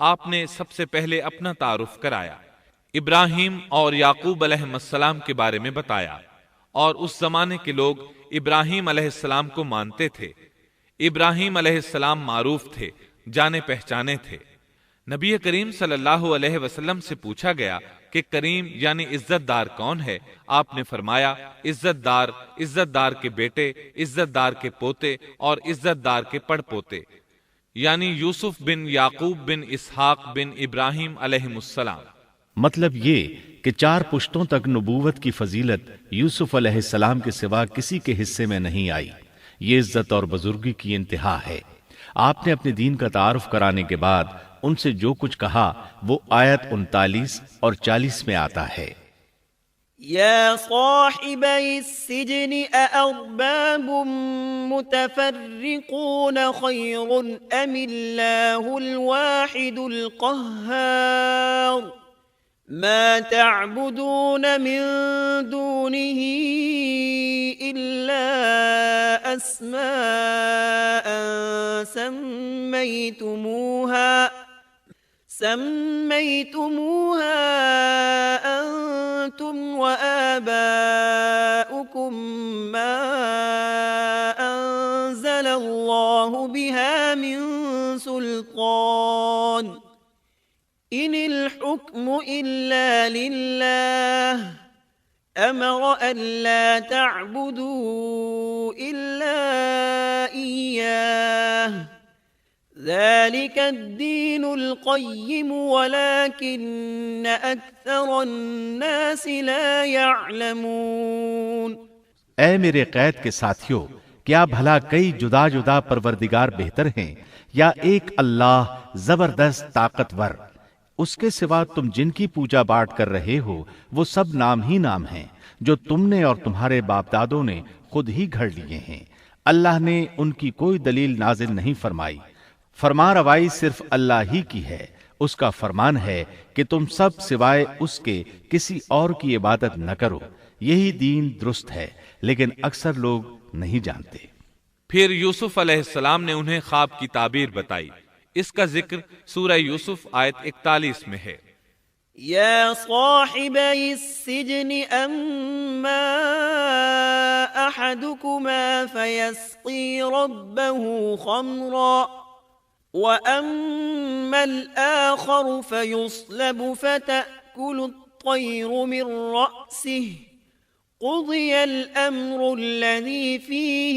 آپ نے سب سے پہلے اپنا تعارف کرایا، ابراہیم اور یعقوب علیہ السلام کے بارے میں بتایا، اور اس زمانے کے لوگ ابراہیم علیہ السلام کو مانتے تھے۔ ابراہیم علیہ السلام معروف تھے، جانے پہچانے تھے۔ نبی کریم صلی اللہ علیہ وسلم سے پوچھا گیا کہ کریم یعنی عزت دار کون ہے؟ آپ نے فرمایا عزت دار کے بیٹے، عزت دار کے پوتے اور عزت دار کے پڑ پوتے، یعنی یوسف بن یعقوب بن اسحاق بن ابراہیم علیہ السلام۔ مطلب یہ کہ 4 پشتوں تک نبوت کی فضیلت یوسف علیہ السلام کے سوا کسی کے حصے میں نہیں آئی۔ یہ عزت اور بزرگی کی انتہا ہے۔ آپ نے اپنے دین کا تعارف کرانے کے بعد ان سے جو کچھ کہا وہ آیت 39 اور 40 میں آتا ہے۔ يا صاحبي السجن أأرباب متفرقون خير أم الله الواحد القهار ما تعبدون من دونه إلا أسماء سميتموها أنتم وآباؤكم ما أنزل الله بها من سلطان إن الحكم إلا لله أمر ألا تعبدوا إلا إياه ذلك الدين القيم ولكن أكثر الناس لا يعلمون۔ اے میرے قید کے ساتھیو، کیا بھلا کئی جدا جدا پروردگار بہتر ہیں یا ایک اللہ زبردست طاقتور؟ اس کے سوا تم جن کی پوجا باٹ کر رہے ہو وہ سب نام ہی نام ہیں جو تم نے اور تمہارے باپ دادوں نے خود ہی گھڑ لیے ہیں۔ اللہ نے ان کی کوئی دلیل نازل نہیں فرمائی۔ فرما روائی صرف اللہ ہی کی ہے۔ اس کا فرمان ہے کہ تم سب سوائے اس کے کسی اور کی عبادت نہ کرو، یہی دین درست ہے، لیکن اکثر لوگ نہیں جانتے۔ پھر یوسف علیہ السلام نے انہیں خواب کی تعبیر بتائی۔ اس کا ذکر سورہ یوسف آیت 41 میں ہے۔ يا صاحبي السجن أما أحدكما فيسقي ربه خمرا وأما الآخر فيصلب فتأكل الطير من رأسه قضي الأمر الذي فيه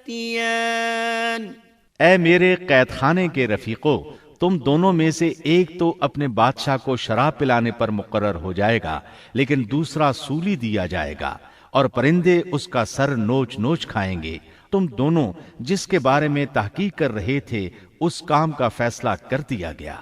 تستفتيان۔ اے میرے قید خانے کے رفیقو، تم دونوں میں سے ایک تو اپنے بادشاہ کو شراب پلانے پر مقرر ہو جائے گا، لیکن دوسرا سولی دیا جائے گا اور پرندے اس کا سر نوچ نوچ کھائیں گے۔ تم دونوں جس کے بارے میں تحقیق کر رہے تھے اس کام کا فیصلہ کر دیا گیا۔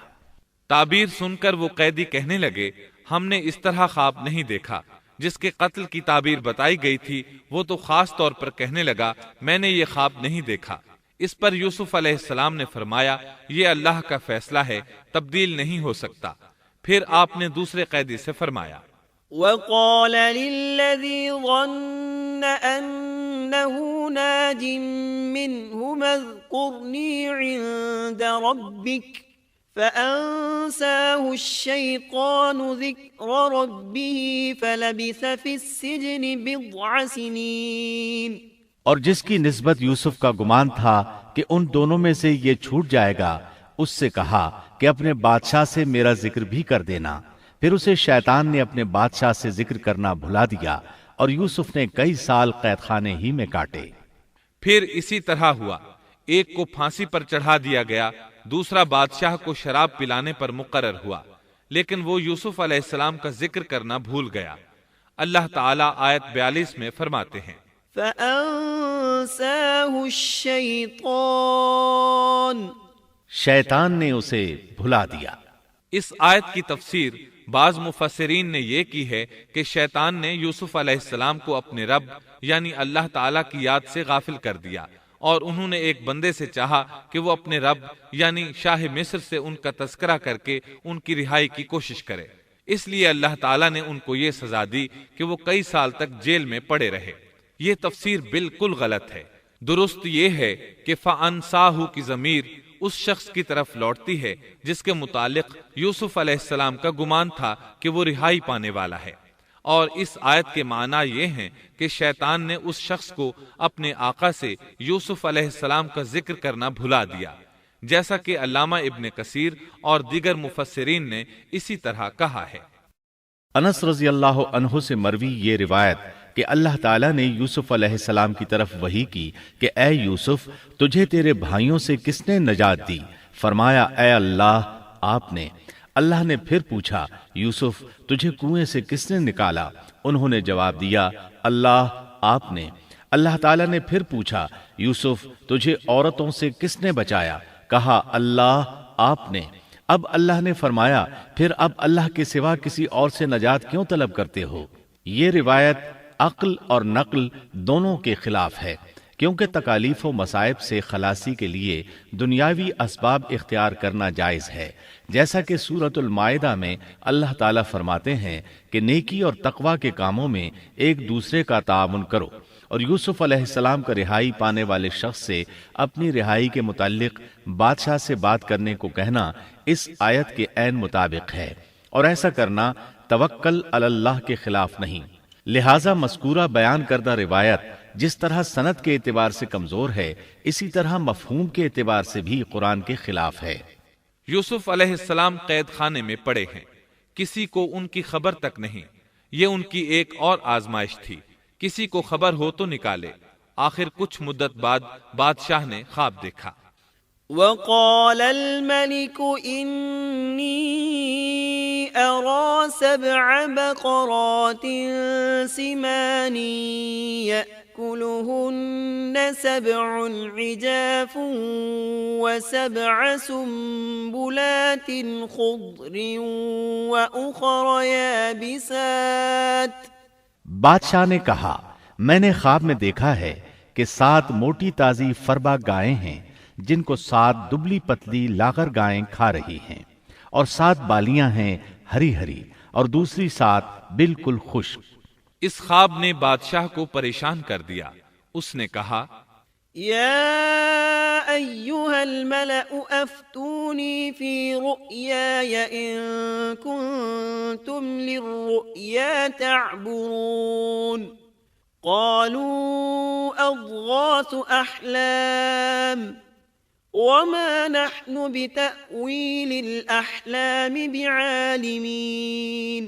تعبیر سن کر وہ قیدی کہنے لگے ہم نے اس طرح خواب نہیں دیکھا۔ جس کے قتل کی تعبیر بتائی گئی تھی وہ تو خاص طور پر کہنے لگا میں نے یہ خواب نہیں دیکھا۔ اس پر یوسف علیہ السلام نے فرمایا یہ اللہ کا فیصلہ ہے، تبدیل نہیں ہو سکتا۔ پھر آپ نے دوسرے قیدی سے فرمایا وقال للذي ظن أنه ناج منهما اذكرني عند ربك فأنساه الشيطان ذكر ربه فلبث في السجن بضع سنين۔ اور جس کی نسبت یوسف کا گمان تھا کہ ان دونوں میں سے یہ چھوٹ جائے گا، اس سے کہا کہ اپنے بادشاہ سے میرا ذکر بھی کر دینا۔ پھر اسے شیطان نے اپنے بادشاہ سے ذکر کرنا بھلا دیا اور یوسف نے کئی سال قید خانے ہی میں کاٹے۔ پھر اسی طرح ہوا، ایک کو پھانسی پر چڑھا دیا گیا، دوسرا بادشاہ کو شراب پلانے پر مقرر ہوا، لیکن وہ یوسف علیہ السلام کا ذکر کرنا بھول گیا۔ اللہ تعالیٰ آیت 42 میں فرماتے ہیں فَأَنسَاهُ الشَّيْطَانُ، شیطان نے اسے بھلا دیا۔ اس آیت کی تفسیر بعض مفسرین نے یہ کی ہے کہ شیطان نے یوسف علیہ السلام کو اپنے رب یعنی اللہ تعالیٰ کی یاد سے غافل کر دیا، اور انہوں نے ایک بندے سے چاہا کہ وہ اپنے رب یعنی شاہ مصر سے ان کا تذکرہ کر کے ان کی رہائی کی کوشش کرے، اس لیے اللہ تعالیٰ نے ان کو یہ سزا دی کہ وہ کئی سال تک جیل میں پڑے رہے۔ یہ تفسیر بالکل غلط ہے۔ درست یہ ہے کہ فَأَنْسَاهُ کی ضمیر اس شخص کی طرف لوٹتی ہے جس کے متعلق یوسف علیہ السلام کا گمان تھا کہ وہ رہائی پانے والا ہے، اور اس آیت کے معنی یہ ہیں کہ شیطان نے اس شخص کو اپنے آقا سے یوسف علیہ السلام کا ذکر کرنا بھلا دیا، جیسا کہ علامہ ابن کثیر اور دیگر مفسرین نے اسی طرح کہا ہے۔ انس رضی اللہ عنہ سے مروی یہ روایت کہ اللہ تعالیٰ نے یوسف علیہ السلام کی طرف وحی کی کہ اے یوسف، تجھے تیرے بھائیوں سے کس نے نجات دی؟ فرمایا اے اللہ، آپ نے۔ اللہ نے پھر پوچھا یوسف، تجھے کنویں سے کس نے نکالا؟ انہوں نے جواب دیا اللہ، آپ نے۔ اللہ تعالیٰ نے پھر پوچھا یوسف، تجھے عورتوں سے کس نے بچایا؟ کہا اللہ، آپ نے۔ اب اللہ نے فرمایا پھر اب اللہ کے سوا کسی اور سے نجات کیوں طلب کرتے ہو؟ یہ روایت عقل اور نقل دونوں کے خلاف ہے، کیونکہ تکالیف و مصائب سے خلاصی کے لیے دنیاوی اسباب اختیار کرنا جائز ہے، جیسا کہ سورۃ المائدہ میں اللہ تعالیٰ فرماتے ہیں کہ نیکی اور تقوی کے کاموں میں ایک دوسرے کا تعاون کرو، اور یوسف علیہ السلام کا رہائی پانے والے شخص سے اپنی رہائی کے متعلق بادشاہ سے بات کرنے کو کہنا اس آیت کے عین مطابق ہے، اور ایسا کرنا توکل علی اللہ کے خلاف نہیں۔ لہذا مذکورہ بیان کردہ روایت جس طرح سند کے اعتبار سے کمزور ہے، اسی طرح مفہوم کے اعتبار سے بھی قرآن کے خلاف ہے۔ یوسف علیہ السلام قید خانے میں پڑے ہیں، کسی کو ان کی خبر تک نہیں۔ یہ ان کی ایک اور آزمائش تھی، کسی کو خبر ہو تو نکالے۔ آخر کچھ مدت بعد بادشاہ نے خواب دیکھا۔ وقال الملك إني أرى 7 بقرات سمان يأكلهن 7 عجاف و7 سنبلات خضر وأخر يابسات۔ بادشاہ نے کہا میں نے خواب میں دیکھا ہے کہ 7 موٹی تازی فربا گائیں ہیں جن کو 7 دبلی پتلی لاغر گائیں کھا رہی ہیں، اور 7 بالیاں ہیں ہری ہری اور دوسری 7 بالکل خشک۔ اس خواب نے بادشاہ کو پریشان کر دیا۔ اس نے کہا يا أيها الملأ أفتوني في رؤياي إن كنتم للرؤيا تعبرون قالوا أضغاث أحلام وما نحن بتأويل الأحلام بعالمين۔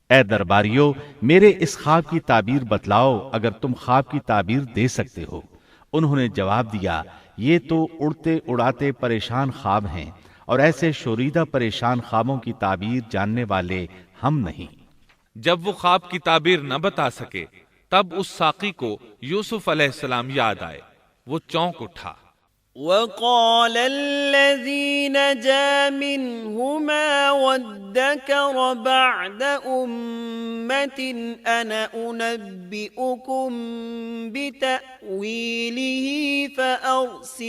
اے درباریو، میرے اس خواب کی تعبیر بتلاؤ اگر تم خواب کی تعبیر دے سکتے ہو۔ انہوں نے جواب دیا یہ تو اڑتے اڑاتے پریشان خواب ہیں، اور ایسے شوریدہ پریشان خوابوں کی تعبیر جاننے والے ہم نہیں۔ جب وہ خواب کی تعبیر نہ بتا سکے تب اس ساقی کو یوسف علیہ السلام یاد آئے، وہ چونک اٹھا۔ وقال الذي نجا منهما وادكر بعد أمة أنا أنبئكم بتأويله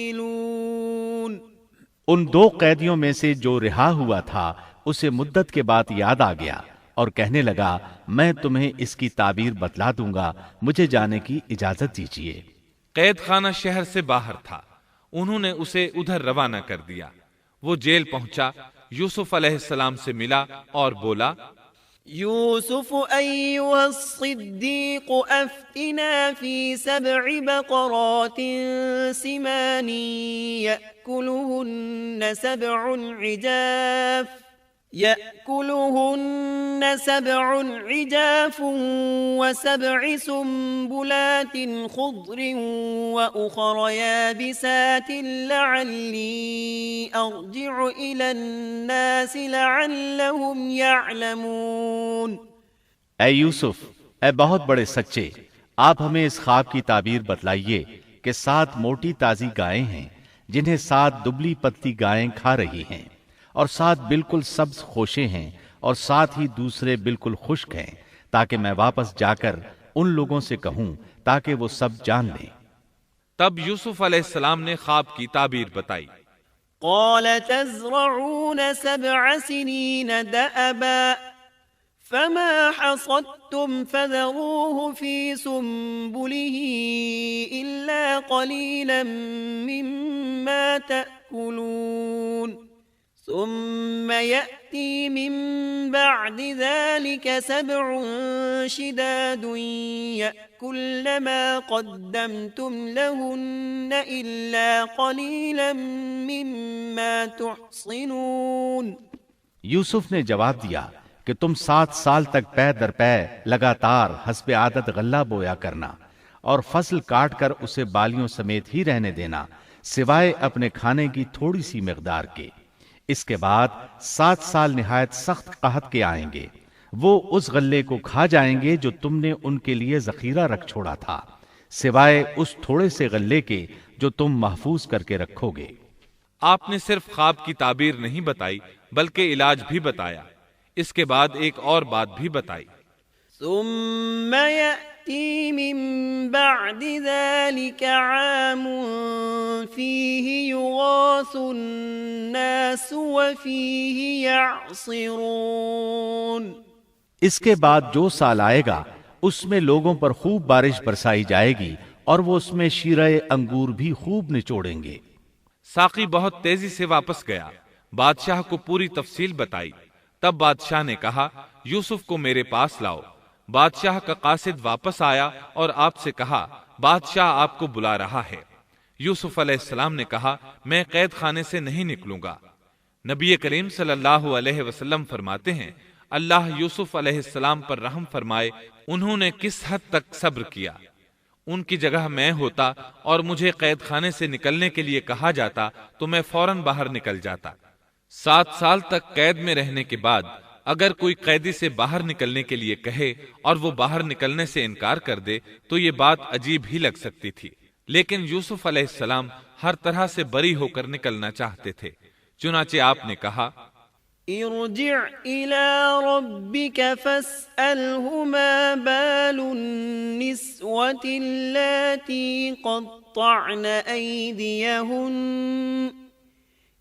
فأرسلون۔ ان 2 قیدیوں میں سے جو رہا ہوا تھا اسے مدت کے بعد یاد آ گیا اور کہنے لگا میں تمہیں اس کی تعبیر بتلا دوں گا، مجھے جانے کی اجازت دیجیے۔ قید خانہ شہر سے باہر تھا، انہوں نے اسے ادھر روانہ کر دیا۔ وہ جیل پہنچا، یوسف علیہ السلام سے ملا اور بولا يوسف أيها الصديق أفتنا في 7 بقرات سمان يأكلهن 7 عجاف و7 سنبلات خضر وأخر يابسات لعلي أرجع إلى الناس لعلهم يعلمون۔ اے یوسف، اے بہت بڑے سچے، آپ ہمیں اس خواب کی تعبیر بتلائیے کہ 7 موٹی تازی گائیں ہیں جنہیں 7 دبلی پتلی گائیں کھا رہی ہیں، اور 7 بالکل سبز خوشے ہیں، اور 7 ہی دوسرے بالکل خشک ہیں، تاکہ میں واپس جا کر ان لوگوں سے کہوں تاکہ وہ سب جان لیں۔ تب یوسف علیہ السلام نے خواب کی تعبیر بتائی۔ قال تزرعون 7 سنين دأبا فما حصدتم فذروه في سنبله إلا قليلا مما تأكلون تأكلون ثم يأتي من بعد ذلك 7 شداد يأكلن ما قدمتم لهن إلا قليلا مما تحصنون۔ یوسف نے جواب دیا کہ تم 7 سال تک پے در پے لگاتار حسب عادت غلہ بویا کرنا اور فصل کاٹ کر اسے بالیوں سمیت ہی رہنے دینا سوائے اپنے کھانے کی تھوڑی سی مقدار کے۔ اس کے بعد 7 سال نہایت سخت قحط کے آئیں گے، وہ اس غلے کو کھا جائیں گے جو تم نے ان کے لیے ذخیرہ رکھ چھوڑا تھا، سوائے اس تھوڑے سے غلے کے جو تم محفوظ کر کے رکھو گے۔ آپ نے صرف خواب کی تعبیر نہیں بتائی بلکہ علاج بھی بتایا۔ اس کے بعد ایک اور بات بھی بتائی۔ ثم يأتي من بعد ذلك عام فيه يغاث الناس وفيه يعصرون۔ اس کے بعد جو سال آئے گا اس میں لوگوں پر خوب بارش برسائی جائے گی اور وہ اس میں شیرہ انگور بھی خوب نچوڑیں گے۔ ساقی بہت تیزی سے واپس گیا، بادشاہ کو پوری تفصیل بتائی۔ تب بادشاہ نے کہا یوسف کو میرے پاس لاؤ۔ بادشاہ کا قاصد واپس آیا اور آپ سے کہا بادشاہ آپ کو بلا رہا ہے۔ یوسف علیہ السلام نے کہا میں قید خانے سے نہیں نکلوں گا۔ نبی کریم صلی اللہ علیہ وسلم فرماتے ہیں اللہ یوسف علیہ السلام پر رحم فرمائے، انہوں نے کس حد تک صبر کیا۔ ان کی جگہ میں ہوتا اور مجھے قید خانے سے نکلنے کے لیے کہا جاتا تو میں فوراً باہر نکل جاتا۔ 7 سال تک قید میں رہنے کے بعد اگر کوئی قیدی سے باہر نکلنے کے لیے کہے اور وہ باہر نکلنے سے انکار کر دے تو یہ بات عجیب ہی لگ سکتی تھی، لیکن یوسف علیہ السلام ہر طرح سے بری ہو کر نکلنا چاہتے تھے۔ چنانچہ آپ نے کہا ارجع إلى ربك فاسأله ما بال النسوة اللاتي قطعن أيديهن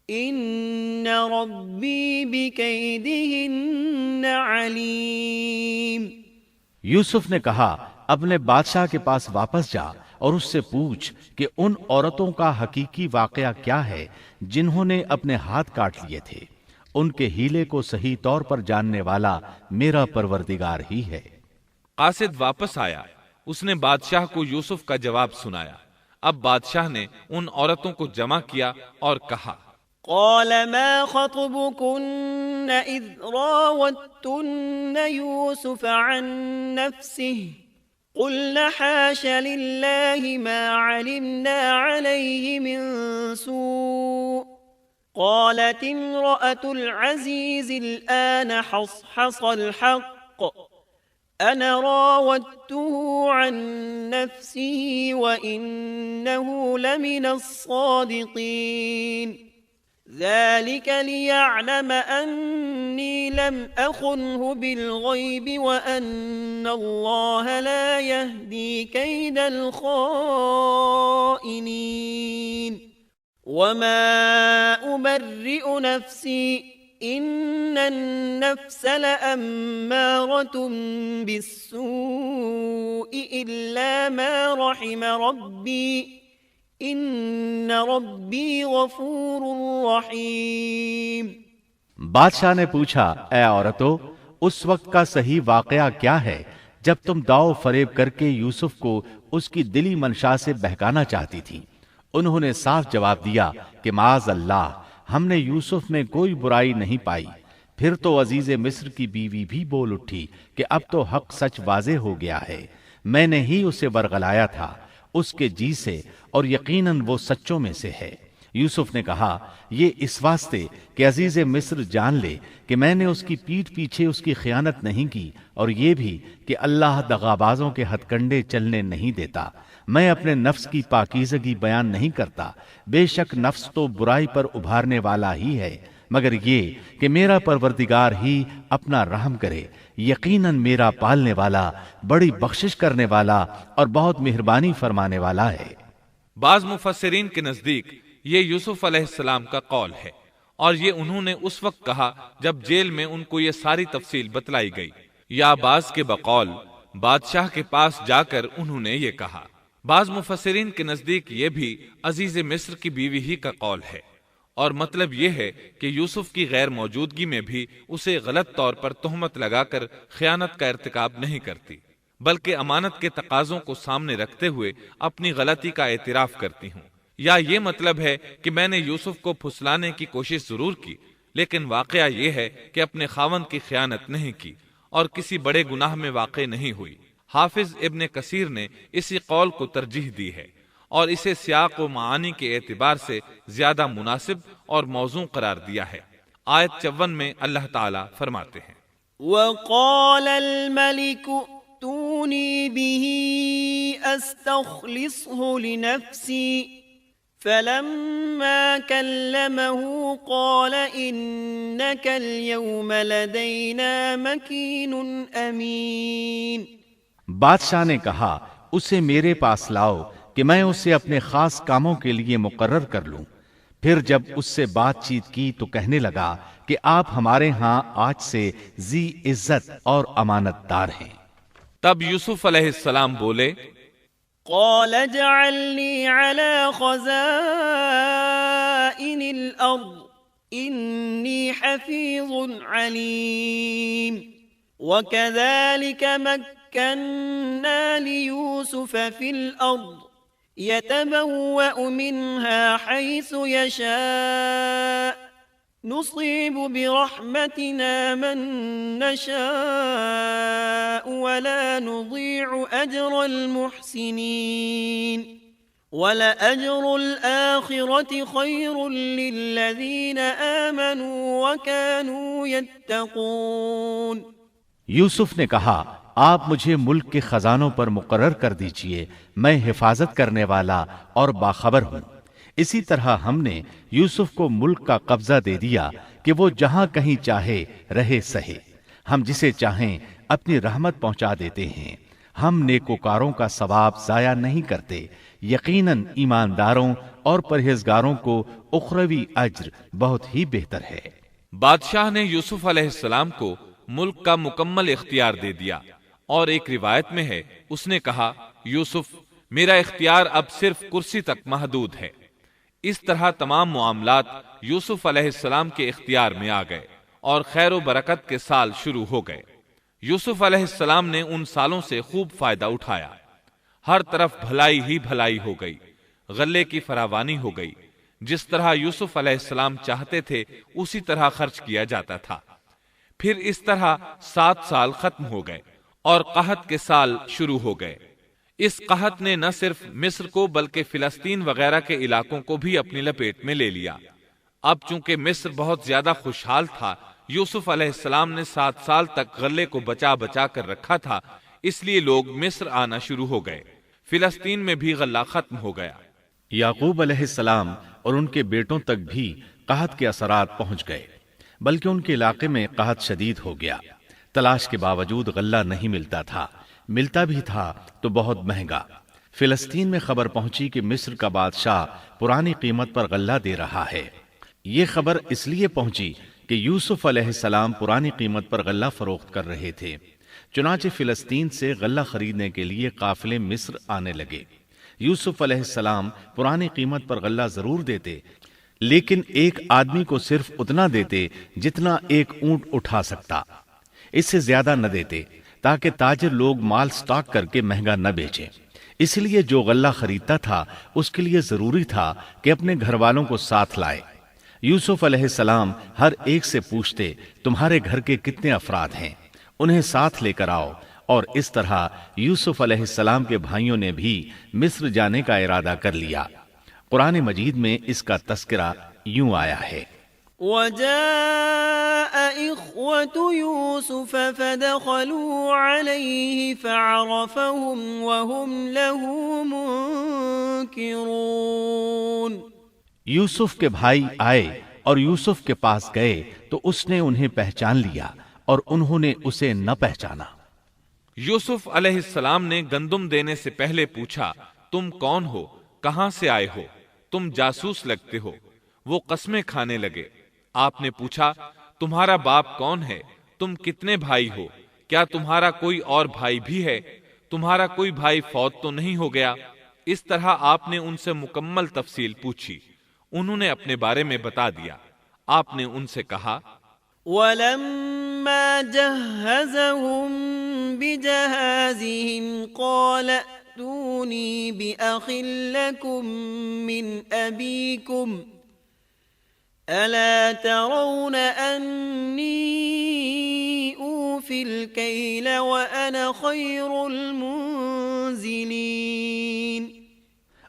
إن ربي بكيدهن عليم۔ یوسف نے کہا اپنے بادشاہ کے پاس واپس جا اور اس سے پوچھ کہ ان عورتوں کا حقیقی واقعہ کیا ہے جنہوں نے اپنے ہاتھ کاٹ لیے تھے، ان کے ہیلے کو صحیح طور پر جاننے والا میرا پروردگار ہی ہے۔ قاصد واپس آیا، اس نے بادشاہ کو یوسف کا جواب سنایا۔ اب بادشاہ نے ان عورتوں کو جمع کیا اور کہا قال ما خطبكن إذ راوتن يوسف عن نفسه قلنا حاش لله ما علمنا عليه من سوء قالت امرأة العزيز الآن حصحص الحق أنا راودته عن نفسه وإنه لمن الصادقين ذلك ليعلم أني لم أخنه بالغيب وأن الله لا يهدي كيد الخائنين وما أبرئ نفسي إن النفس لأمارة بالسوء إلا ما رحم ربي ان ربی غفور رحیم۔ بادشاہ نے پوچھا اے عورتو اس وقت کا صحیح واقعہ کیا ہے جب تم داؤ فریب کر کے یوسف کو اس کی دلی منشا سے بہکانا چاہتی تھی؟ انہوں نے صاف جواب دیا کہ معاذ اللہ ہم نے یوسف میں کوئی برائی نہیں پائی۔ پھر تو عزیز مصر کی بیوی بھی بول اٹھی کہ اب تو حق سچ واضح ہو گیا ہے، میں نے ہی اسے ورغلایا تھا اس کے جی سے اور یقیناً وہ سچوں میں سے ہے۔ یوسف نے کہا یہ اس واسطے کہ عزیز مصر جان لے کہ میں نے اس کی پیٹھ پیچھے اس کی خیانت نہیں کی، اور یہ بھی کہ اللہ دغابازوں کے ہتھ کنڈے چلنے نہیں دیتا۔ میں اپنے نفس کی پاکیزگی بیان نہیں کرتا، بے شک نفس تو برائی پر ابھارنے والا ہی ہے، مگر یہ کہ میرا پروردگار ہی اپنا رحم کرے، یقیناً میرا پالنے والا، بڑی بخشش کرنے والا اور بہت مہربانی فرمانے والا ہے۔ بعض مفسرین کے نزدیک یہ یوسف علیہ السلام کا قول ہے، اور یہ انہوں نے اس وقت کہا جب جیل میں ان کو یہ ساری تفصیل بتلائی گئی، یا بعض کے بقول بادشاہ کے پاس جا کر انہوں نے یہ کہا۔ بعض مفسرین کے نزدیک یہ بھی عزیز مصر کی بیوی ہی کا قول ہے، اور مطلب یہ ہے کہ یوسف کی غیر موجودگی میں بھی اسے غلط طور پر تہمت لگا کر خیانت کا ارتکاب نہیں کرتی، بلکہ امانت کے تقاضوں کو سامنے رکھتے ہوئے اپنی غلطی کا اعتراف کرتی ہوں۔ یا یہ مطلب ہے کہ میں نے یوسف کو پھسلانے کی کوشش ضرور کی، لیکن واقعہ یہ ہے کہ اپنے خاوند کی خیانت نہیں کی اور کسی بڑے گناہ میں واقع نہیں ہوئی۔ حافظ ابن کثیر نے اسی قول کو ترجیح دی ہے اور اسے سیاق و معانی کے اعتبار سے زیادہ مناسب اور موزوں قرار دیا ہے۔ آیت 54 میں اللہ تعالی فرماتے ہیں وقال الملك ائتوني به استخلصه لنفسي فلما كلمه قال إنك اليوم لدينا مكين أمين۔ بادشاہ نے کہا اسے میرے پاس لاؤ کہ میں اسے اپنے خاص کاموں کے لیے مقرر کر لوں۔ پھر جب اس سے بات چیت کی تو کہنے لگا کہ آپ ہمارے ہاں آج سے ذی عزت اور امانت دار ہیں۔ تب یوسف علیہ السلام بولے قال اجعلني على خزائن الأرض إني حفيظ عليم وكذلك مكنا ليوسف في الأرض يتبوأ منها حيث يشاء نصيب برحمتنا من نشاء ولا نضيع أجر المحسنين ولأجر الآخرة خير للذين آمنوا وكانوا يتقون۔ یوسف نے کہا آپ مجھے ملک کے خزانوں پر مقرر کر دیجئے، میں حفاظت کرنے والا اور باخبر ہوں۔ اسی طرح ہم نے یوسف کو ملک کا قبضہ دے دیا کہ وہ جہاں کہیں چاہے رہے سہے۔ ہم جسے چاہیں اپنی رحمت پہنچا دیتے ہیں۔ ہم نیکوکاروں کا ثواب ضائع نہیں کرتے۔ یقیناً ایمانداروں اور پرہیزگاروں کو اخروی اجر بہت ہی بہتر ہے۔ بادشاہ نے یوسف علیہ السلام کو ملک کا مکمل اختیار دے دیا، اور ایک روایت میں ہے اس نے کہا یوسف میرا اختیار اب صرف کرسی تک محدود ہے۔ اس طرح تمام معاملات یوسف علیہ السلام کے اختیار میں آ گئے اور خیر و برکت کے سال شروع ہو گئے۔ یوسف علیہ السلام نے ان سالوں سے خوب فائدہ اٹھایا۔ ہر طرف بھلائی ہی بھلائی ہو گئی، غلے کی فراوانی ہو گئی۔ جس طرح یوسف علیہ السلام چاہتے تھے اسی طرح خرچ کیا جاتا تھا۔ پھر اس طرح 7 سال ختم ہو گئے اور قحط کے سال شروع ہو گئے۔ اس قحط نے نہ صرف مصر کو بلکہ فلسطین وغیرہ کے علاقوں کو بھی اپنی لپیٹ میں لے لیا۔ اب چونکہ مصر بہت زیادہ خوشحال تھا، یوسف علیہ السلام نے 7 سال تک غلے کو بچا بچا کر رکھا تھا، اس لیے لوگ مصر آنا شروع ہو گئے۔ فلسطین میں بھی غلہ ختم ہو گیا۔ یعقوب علیہ السلام اور ان کے بیٹوں تک بھی قحط کے اثرات پہنچ گئے، بلکہ ان کے علاقے میں قحط شدید ہو گیا۔ تلاش کے باوجود غلہ نہیں ملتا تھا، ملتا بھی تھا تو بہت مہنگا۔ فلسطین میں خبر پہنچی کہ مصر کا بادشاہ پرانی قیمت پر غلہ دے رہا ہے۔ یہ خبر اس لیے پہنچی کہ یوسف علیہ السلام پرانی قیمت پر غلہ فروخت کر رہے تھے۔ چنانچہ فلسطین سے غلہ خریدنے کے لیے قافلے مصر آنے لگے۔ یوسف علیہ السلام پرانی قیمت پر غلہ ضرور دیتے، لیکن ایک آدمی کو صرف اتنا دیتے جتنا ایک اونٹ اٹھا سکتا، اس سے زیادہ نہ دیتے، تاکہ تاجر لوگ مال سٹاک کر کے مہنگا نہ بیچیں۔ اس لیے جو غلہ خریدتا تھا اس کے لیے ضروری تھا کہ اپنے گھر والوں کو ساتھ لائے۔ یوسف علیہ السلام ہر ایک سے پوچھتے تمہارے گھر کے کتنے افراد ہیں، انہیں ساتھ لے کر آؤ، اور اس طرح یوسف علیہ السلام کے بھائیوں نے بھی مصر جانے کا ارادہ کر لیا۔ قرآن مجید میں اس کا تذکرہ یوں آیا ہے وجاء إخوة يوسف فدخلوا عليه فعرفهم وهم له منكرون۔ یوسف کے بھائی آئے اور یوسف کے پاس گئے تو اس نے انہیں پہچان لیا اور انہوں نے اسے نہ پہچانا۔ یوسف علیہ السلام نے گندم دینے سے پہلے پوچھا تم کون ہو، کہاں سے آئے ہو، تم جاسوس لگتے ہو۔ وہ قسمیں کھانے لگے۔ آپ نے پوچھا تمہارا باپ کون ہے، تم کتنے بھائی ہو، کیا تمہارا کوئی اور بھائی بھی ہے، تمہارا کوئی بھائی فوت تو نہیں ہو گیا؟ اس طرح آپ نے ان سے مکمل تفصیل پوچھی۔ انہوں نے اپنے بارے میں بتا دیا۔ آپ نے ان سے کہا، وَلَمَّا جَهَّزَهُم بِجَهَازِهِمْ قَالَ ائْتُونِي بِأَخٍ لَّكُم مِّنْ أَبِيكُمْ أَلَا تَرَوْنَ أَنِّي أُوفِي الْكَيْلَ وَأَنَا خَيْرُ الْمُنزِلِينَ۔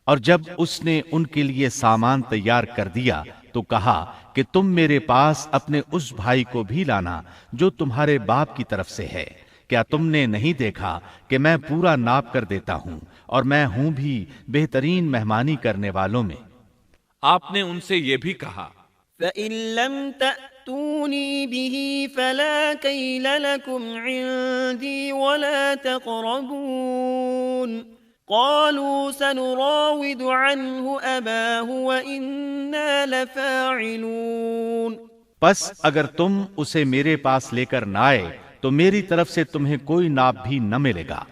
اور جب اس نے ان کے لیے سامان تیار کر دیا تو کہا کہ تم میرے پاس اپنے اس بھائی کو بھی لانا جو تمہارے باپ کی طرف سے ہے۔ کیا تم نے نہیں دیکھا کہ میں پورا ناپ کر دیتا ہوں، اور میں ہوں بھی بہترین مہمانی کرنے والوں میں۔ آپ نے ان سے یہ بھی کہا، فَإِن لَّمْ تَأْتُونِي بِهِ فَلَا كَيْلَ لَكُمْ عِندِي وَلَا تَقْرَبُونَ۔ قالوا سنراود عنه أباه وإنا لفاعلون۔ پس اگر تم اسے میرے پاس لے کر نہ آئے تو میری طرف سے تمہیں کوئی ناپ بھی نہ ملے گا،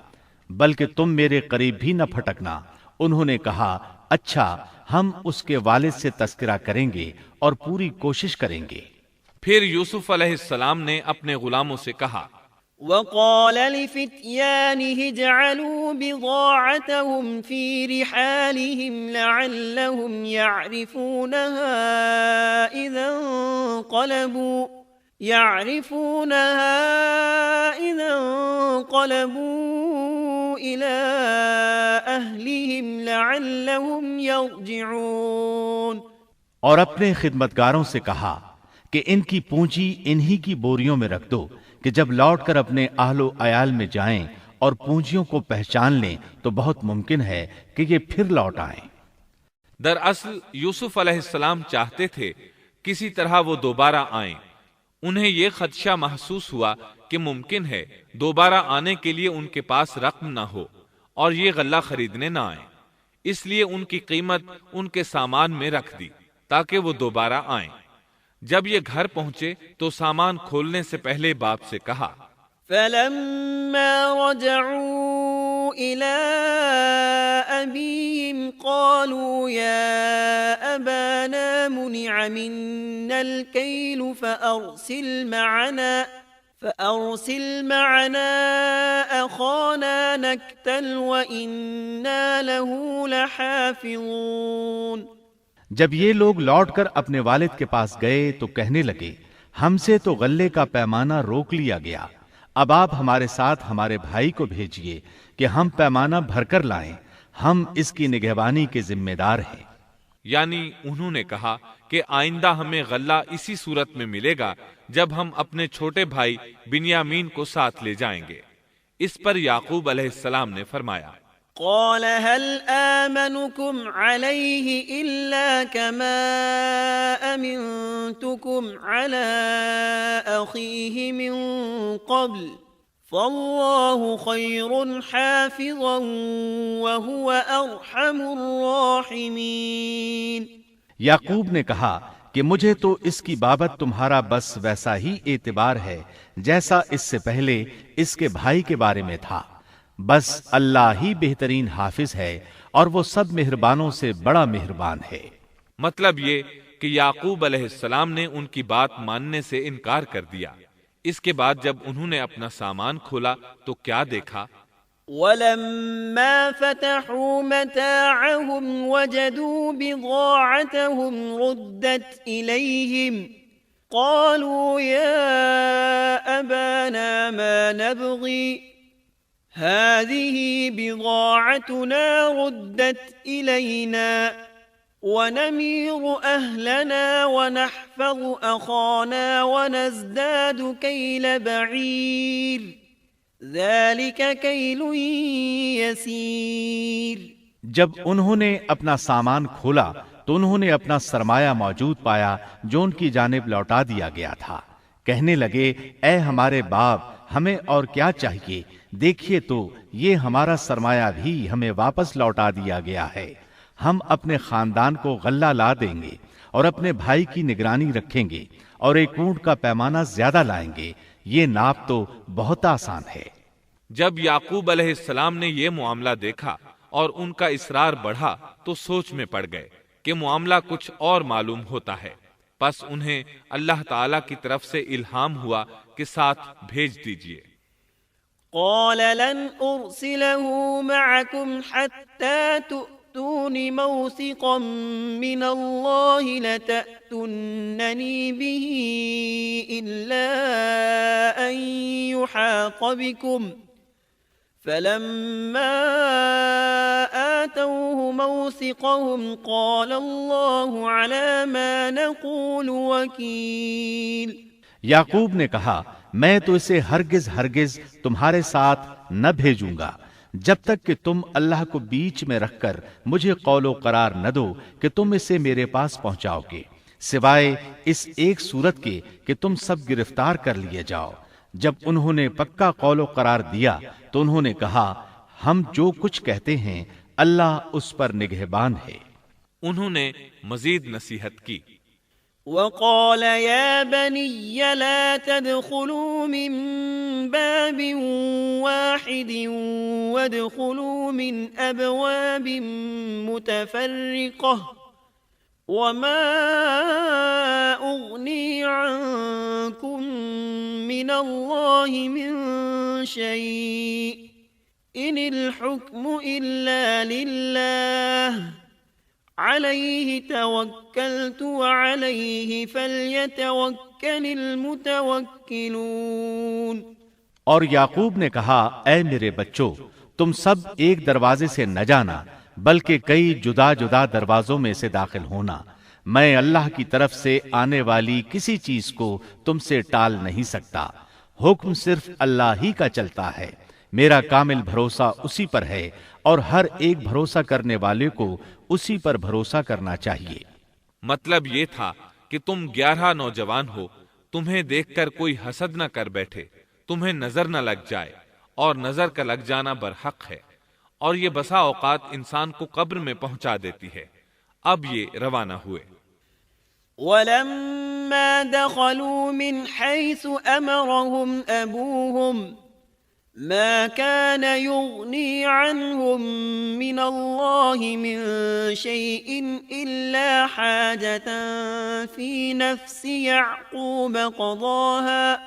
بلکہ تم میرے قریب بھی نہ پھٹکنا۔ انہوں نے کہا، اچھا، ہم اس کے والد سے تذکرہ کریں گے اور پوری کوشش کریں گے۔ پھر یوسف علیہ السلام نے اپنے غلاموں سے کہا، وقال لفتيانه اجعلوا بضاعتهم في رحالهم لعلهم يعرفونها إذا انقلبوا إلى أهلهم لعلهم يرجعون۔ اور اپنے خدمتگاروں سے کہا کہ ان کی پونجی انہی کی بوریوں میں رکھ دو کہ جب لوٹ کر اپنے اہل و عیال میں جائیں اور پونجیوں کو پہچان لیں تو بہت ممکن ہے کہ یہ پھر لوٹ آئیں۔ دراصل یوسف علیہ السلام چاہتے تھے کسی طرح وہ دوبارہ آئیں۔ انہیں یہ خدشہ محسوس ہوا کہ ممکن ہے دوبارہ آنے کے لیے ان کے پاس رقم نہ ہو اور یہ غلہ خریدنے نہ آئیں، اس لیے ان کی قیمت ان کے سامان میں رکھ دی تاکہ وہ دوبارہ آئیں۔ جب یہ گھر پہنچے تو سامان کھولنے سے پہلے باپ سے کہا، فَلَمَّا رَجَعُوا إِلَىٰ أَبِيهِمْ قَالُوا يَا أَبَانَا مُنِعَ مِنَّا الْكَيْلُ فَأَرْسِلْ مَعَنَا أَخَانَا نَكْتَلْ وَإِنَّا لَهُ لَحَافِظُونَ۔ جب یہ لوگ لوٹ کر اپنے والد کے پاس گئے تو کہنے لگے، ہم سے تو غلے کا پیمانہ روک لیا گیا، اب آپ ہمارے ساتھ ہمارے بھائی کو بھیجیے کہ ہم پیمانہ بھر کر لائیں، ہم اس کی نگہبانی کے ذمہ دار ہیں۔ یعنی انہوں نے کہا کہ آئندہ ہمیں غلہ اسی صورت میں ملے گا جب ہم اپنے چھوٹے بھائی بنیامین کو ساتھ لے جائیں گے۔ اس پر یعقوب علیہ السلام نے فرمایا، قال هل آمنكم عليه إلا كما أمنتكم على أخيه من قبل فالله خير حافظا وهو أرحم الراحمين۔ یعقوب نے کہا کہ مجھے تو اس کی بابت تمہارا بس ویسا ہی اعتبار ہے جیسا اس سے پہلے اس کے بھائی کے بارے میں تھا، بس اللہ ہی بہترین حافظ ہے اور وہ سب مہربانوں سے بڑا مہربان ہے۔ مطلب یہ کہ یعقوب علیہ السلام نے ان کی بات ماننے سے انکار کر دیا۔ اس کے بعد جب انہوں نے اپنا سامان کھولا تو کیا دیکھا، وَلَمَّا فَتَحُوا مَتَاعَهُمْ وَجَدُوا بِضَاعَتَهُمْ رُدَّتْ إِلَيْهِمْ قَالُوا يَا أَبَانَا مَا نَبْغِي هذه بضاعتنا ردت إلينا ونمير أهلنا ونحفظ أخانا ونزداد كيل بعير ذلك كيل يسير۔ جب انہوں نے اپنا سامان کھولا تو انہوں نے اپنا سرمایہ موجود پایا جو ان کی جانب لوٹا دیا گیا تھا۔ کہنے لگے، اے ہمارے باپ، ہمیں اور کیا چاہیے، دیکھیے تو یہ ہمارا سرمایہ بھی ہمیں واپس لوٹا دیا گیا ہے۔ ہم اپنے خاندان کو غلہ لا دیں گے اور اپنے بھائی کی نگرانی رکھیں گے اور ایک اونٹ کا پیمانہ زیادہ لائیں گے، یہ ناپ تو بہت آسان ہے۔ جب یعقوب علیہ السلام نے یہ معاملہ دیکھا اور ان کا اصرار بڑھا تو سوچ میں پڑ گئے کہ معاملہ کچھ اور معلوم ہوتا ہے، پس انہیں اللہ تعالی کی طرف سے الہام ہوا کہ ساتھ بھیج دیجیے۔ قال لن أرسله معكم حتى تؤتون موثقا من الله لتأتونني به إلا أن يحاط بكم فلما آتوه موثقهم قال الله على ما نقول وكيل۔ یعقوب نے کہا میں تو اسے ہرگز تمہارے ساتھ نہ بھیجوں گا جب تک کہ تم اللہ کو بیچ میں رکھ کر مجھے قول و قرار نہ دو کہ تم اسے میرے پاس پہنچاؤ گے، سوائے اس ایک صورت کے کہ تم سب گرفتار کر لیے جاؤ۔ جب انہوں نے پکا قول و قرار دیا تو انہوں نے کہا ہم جو کچھ کہتے ہیں اللہ اس پر نگہبان ہے۔ انہوں نے مزید نصیحت کی۔ وقال يا بني لا تدخلوا من باب واحد وادخلوا من أبواب متفرقة وما أغني عنكم من الله من شيء إن الحكم إلا لله عليه توكلت وعليه فليتوكل المتوكلون۔ اور یعقوب نے کہا اے میرے بچوں تم سب ایک دروازے سے نہ جانا بلکہ کئی جدا جدا دروازوں میں سے داخل ہونا، میں اللہ کی طرف سے آنے والی کسی چیز کو تم سے ٹال نہیں سکتا، حکم صرف اللہ ہی کا چلتا ہے، میرا کامل بھروسہ اسی پر ہے اور ہر ایک بھروسہ کرنے والے کو اسی پر بھروسہ کرنا چاہیے۔ مطلب یہ تھا کہ تم 11 نوجوان ہو، تمہیں دیکھ کر کوئی حسد نہ کر بیٹھے، تمہیں نظر نہ لگ جائے، اور نظر کا لگ جانا برحق ہے، اور یہ بسا اوقات انسان کو قبر میں پہنچا دیتی ہے۔ اب یہ روانہ ہوئے۔ وَلَمَّا دَخَلُوا مِنْ حَيْثُ أَمَرَهُمْ أَبُوهُمْ ما كان يغني عنهم من الله من شيء إلا حاجة في نفس يعقوب قضاها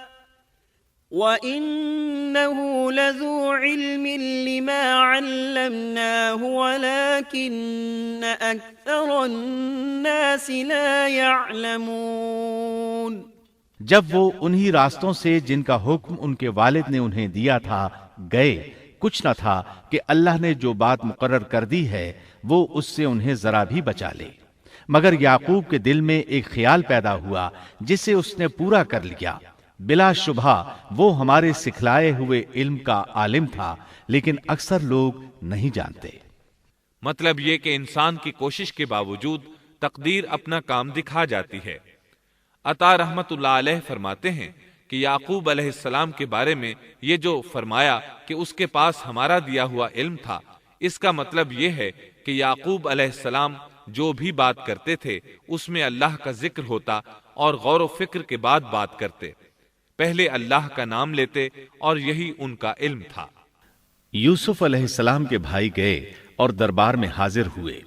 وإنه لذو علم لما علمناه ولكن أكثر الناس لا يعلمون۔ جب وہ انہی راستوں سے جن کا حکم ان کے والد نے انہیں دیا تھا گئے، کچھ نہ تھا کہ اللہ نے جو بات مقرر کر دی ہے وہ اس سے انہیں ذرا بھی بچا لے، مگر یعقوب کے دل میں ایک خیال پیدا ہوا جسے اس نے پورا کر لیا۔ بلا شبہ وہ ہمارے سکھلائے ہوئے علم کا عالم تھا، لیکن اکثر لوگ نہیں جانتے۔ مطلب یہ کہ انسان کی کوشش کے باوجود تقدیر اپنا کام دکھا جاتی ہے۔ عطا رحمت اللہ علیہ فرماتے ہیں کہ یعقوب علیہ السلام کے بارے میں یہ جو فرمایا کہ اس کے پاس ہمارا دیا ہوا علم تھا، اس کا مطلب یہ ہے کہ یعقوب علیہ السلام جو بھی بات کرتے تھے اس میں اللہ کا ذکر ہوتا اور غور و فکر کے بعد بات کرتے، پہلے اللہ کا نام لیتے، اور یہی ان کا علم تھا۔ یوسف علیہ السلام کے بھائی گئے اور دربار میں حاضر ہوئے۔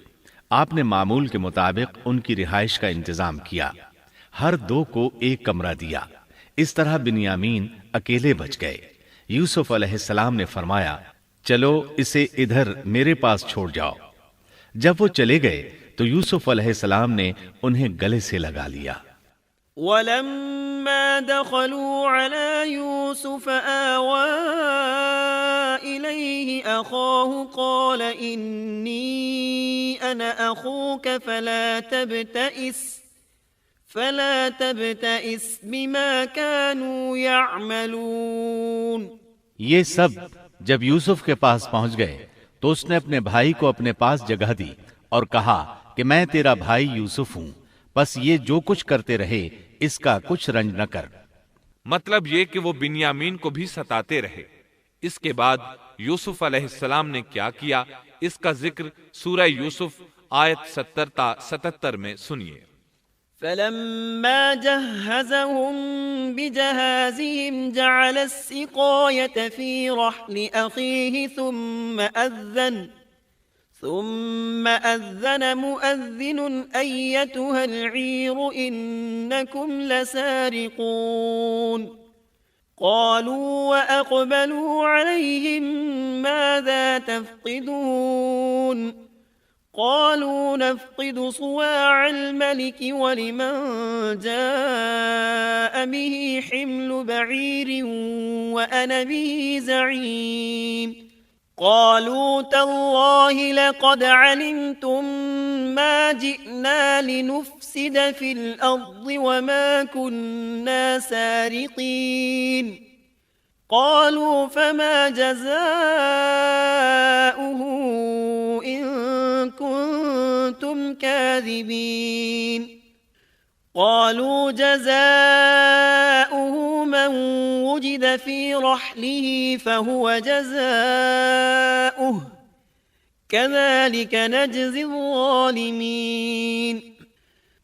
آپ نے معمول کے مطابق ان کی رہائش کا انتظام کیا، ہر دو کو ایک کمرہ دیا، اس طرح بنیامین اکیلے بچ گئے۔ یوسف علیہ السلام نے فرمایا چلو اسے ادھر میرے پاس چھوڑ جاؤ۔ جب وہ چلے گئے تو یوسف علیہ السلام نے انہیں گلے سے لگا لیا۔ وَلَمَّا دَخَلُوا عَلَى يُوسُفَ آوَى إِلَيْهِ أَخَاهُ قَالَ إِنِّي أَنَا أَخُوكَ فلا تبتئس بما كانوا يعملون۔ یہ سب جب یوسف کے پاس پہنچ گئے تو اس نے اپنے بھائی کو اپنے پاس جگہ دی اور کہا کہ میں تیرا بھائی یوسف ہوں، بس یہ جو کچھ کرتے رہے اس کا کچھ رنج نہ کر۔ مطلب یہ کہ وہ بنیامین کو بھی ستاتے رہے۔ اس کے بعد یوسف علیہ السلام نے کیا کیا، اس کا ذکر سورہ یوسف آیت 70 تا 77 میں سنیے۔ فلما جهزهم بجهازهم جعل السقاية في رحل أخيه ثم أذن مؤذن أيتها العير إنكم لسارقون قالوا وأقبلوا عليهم ماذا تفقدون قالوا نفقد صواع الملك ولمن جاء به حمل بعير وأنا به زعيم قالوا تالله لقد علمتم ما جئنا لنفسد في الأرض وما كنا سارقين قالوا فما جزاؤه إن كنتم كاذبين قالوا جزاؤه من وجد في رحله فهو جزاؤه كذلك نجزي الظالمين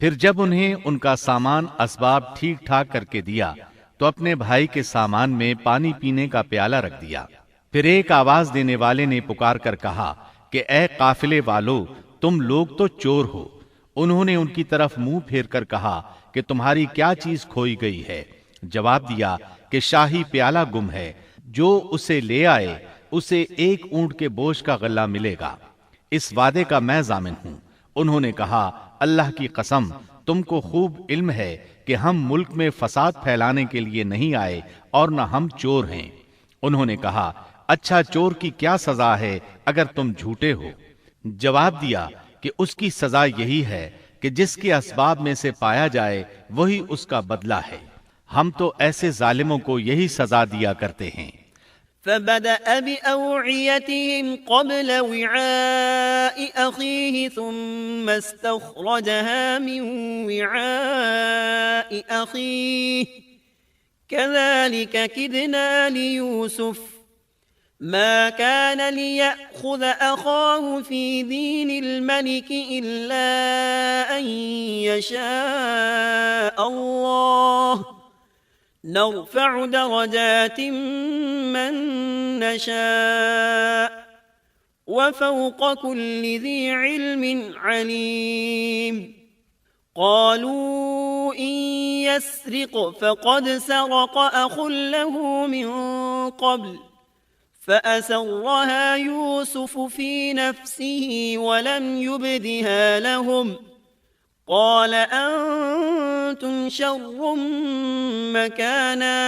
پھر جب انہیں ان کا سامان اسباب ٹھیک ٹھاک کر کے دیا تو اپنے بھائی کے سامان میں پانی پینے کا پیالہ رکھ دیا۔ پھر ایک آواز دینے والے نے پکار کر کہا کہ اے قافلے والو، تم لوگ تو چور ہو۔ انہوں نے ان کی طرف منہ پھیر کر کہا کہ تمہاری کیا چیز کھوئی گئی ہے؟ جواب دیا کہ شاہی پیالہ گم ہے، جو اسے لے آئے اسے ایک اونٹ کے بوجھ کا غلہ ملے گا، اس وعدے کا میں ضامن ہوں۔ انہوں نے کہا اللہ کی قسم، تم کو خوب علم ہے کہ ہم ملک میں فساد پھیلانے کے لیے نہیں آئے اور نہ ہم چور ہیں۔ انہوں نے کہا اچھا، چور کی کیا سزا ہے اگر تم جھوٹے ہو؟ جواب دیا کہ اس کی سزا یہی ہے کہ جس کے اسباب میں سے پایا جائے وہی اس کا بدلہ ہے۔ ہم تو ایسے ظالموں کو یہی سزا دیا کرتے ہیں۔ فبدأ بأوعيتهم قبل وعاء أخيه ثم استخرجها من وعاء أخيه كذلك كدنا ليوسف ما كان ليأخذ أخاه في دين الملك إلا أن يشاء الله نرفع درجات من نشاء وفوق كل ذي علم عليم قالوا إن يسرق فقد سرق أخ له من قبل فأسرها يوسف في نفسه ولم يبدها لهم قال أنتم شر مكانا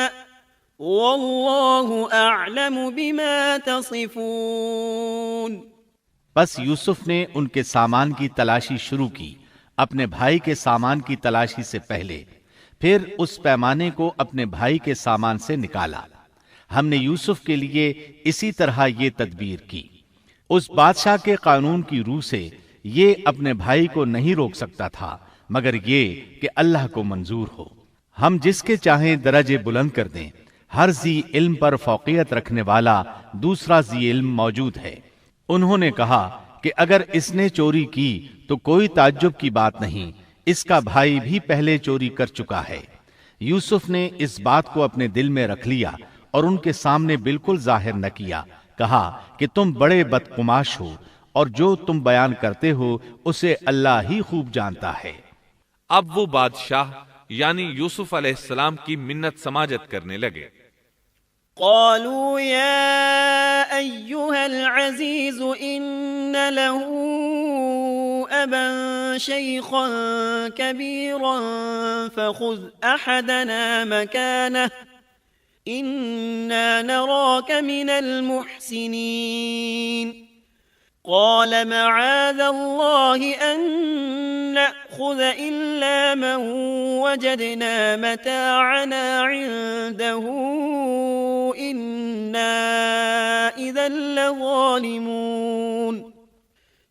والله أعلم بما تصفون۔ بس یوسف نے ان کے سامان کی تلاشی شروع کی اپنے بھائی کے سامان کی تلاشی سے پہلے، پھر اس پیمانے کو اپنے بھائی کے سامان سے نکالا۔ ہم نے یوسف کے لیے اسی طرح یہ تدبیر کی۔ اس بادشاہ کے قانون کی روح سے یہ اپنے بھائی کو نہیں روک سکتا تھا مگر یہ کہ اللہ کو منظور ہو۔ ہم جس کے چاہیں درجے بلند کر دیں۔ ہر ذی علم پر فوقیت رکھنے والا دوسرا ذی علم موجود ہے۔ انہوں نے کہا کہ اگر اس نے چوری کی تو کوئی تعجب کی بات نہیں، اس کا بھائی بھی پہلے چوری کر چکا ہے۔ یوسف نے اس بات کو اپنے دل میں رکھ لیا اور ان کے سامنے بالکل ظاہر نہ کیا۔ کہا کہ تم بڑے بدقماش ہو اور جو تم بیان کرتے ہو اسے اللہ ہی خوب جانتا ہے۔ اب وہ بادشاہ یعنی یوسف علیہ السلام کی منت سماجت کرنے لگے۔ قالوا يا أيها العزيز إن له أبا شيخا كبيرا فخذ أحدنا مكانه إنا نراك من المحسنين قال معاذ الله أن نأخذ إلا من وجدنا متاعنا عنده إنا إذا لظالمون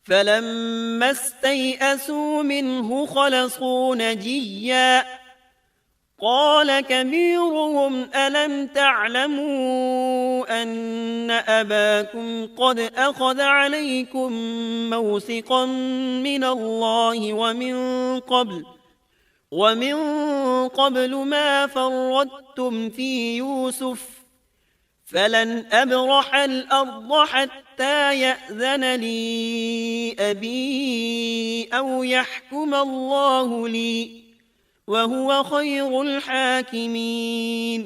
فلما استيئسوا منه خلصوا نجيا قال كبيرهم ألم تعلموا أن أباكم قد أخذ عليكم موثقا من الله ومن قبل ما فرطتم في يوسف فلن أبرح الأرض حتى حتى يأذن لي أبي أو يحكم الله لي وهو خير الحاكمين۔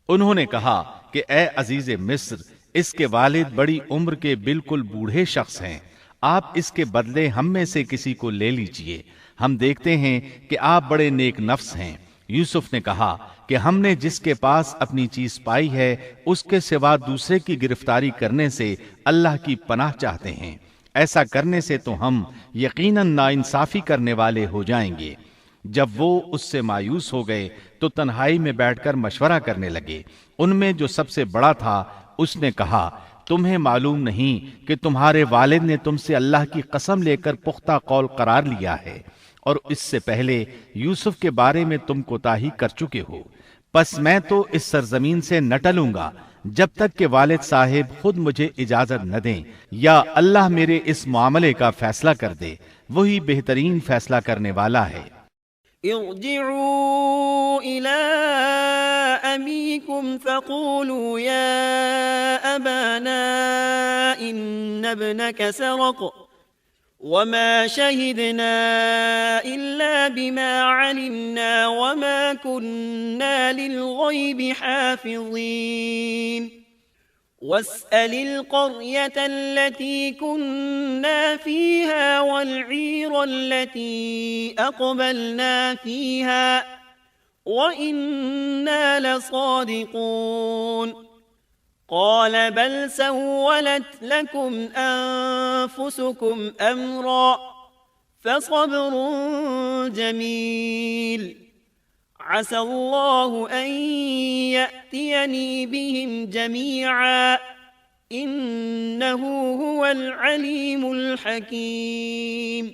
انہوں نے کہا کہ اے عزیز مصر، اس کے والد بڑی عمر کے بالکل بوڑھے شخص ہیں، آپ اس کے بدلے ہم میں سے کسی کو لے لیجئے، ہم دیکھتے ہیں کہ آپ بڑے نیک نفس ہیں۔ یوسف نے کہا کہ ہم نے جس کے پاس اپنی چیز پائی ہے اس کے سوا دوسرے کی گرفتاری کرنے سے اللہ کی پناہ چاہتے ہیں، ایسا کرنے سے تو ہم یقیناً ناانصافی کرنے والے ہو جائیں گے۔ جب وہ اس سے مایوس ہو گئے تو تنہائی میں بیٹھ کر مشورہ کرنے لگے۔ ان میں جو سب سے بڑا تھا اس نے کہا، تمہیں معلوم نہیں کہ تمہارے والد نے تم سے اللہ کی قسم لے کر پختہ قول قرار لیا ہے، اور اس سے پہلے یوسف کے بارے میں تم کوتاہی کر چکے ہو، پس میں تو اس سرزمین سے نہ ٹلوں گا جب تک کہ والد صاحب خود مجھے اجازت نہ دیں یا اللہ میرے اس معاملے کا فیصلہ کر دے، وہی بہترین فیصلہ کرنے والا ہے۔ ارجعوا إلى أبيكم فقولوا يا أبانا إن ابنك سرق وما شهدنا إلا بما علمنا وما كنا للغيب حافظين واسأل القرية التي كنا فيها والعير التي أقبلنا فيها وإنا لصادقون قال بل سولت لكم أنفسكم أمرا فصبر جميل عسى الله أن يأتيني بهم جميعا إنه هو العليم الحكيم۔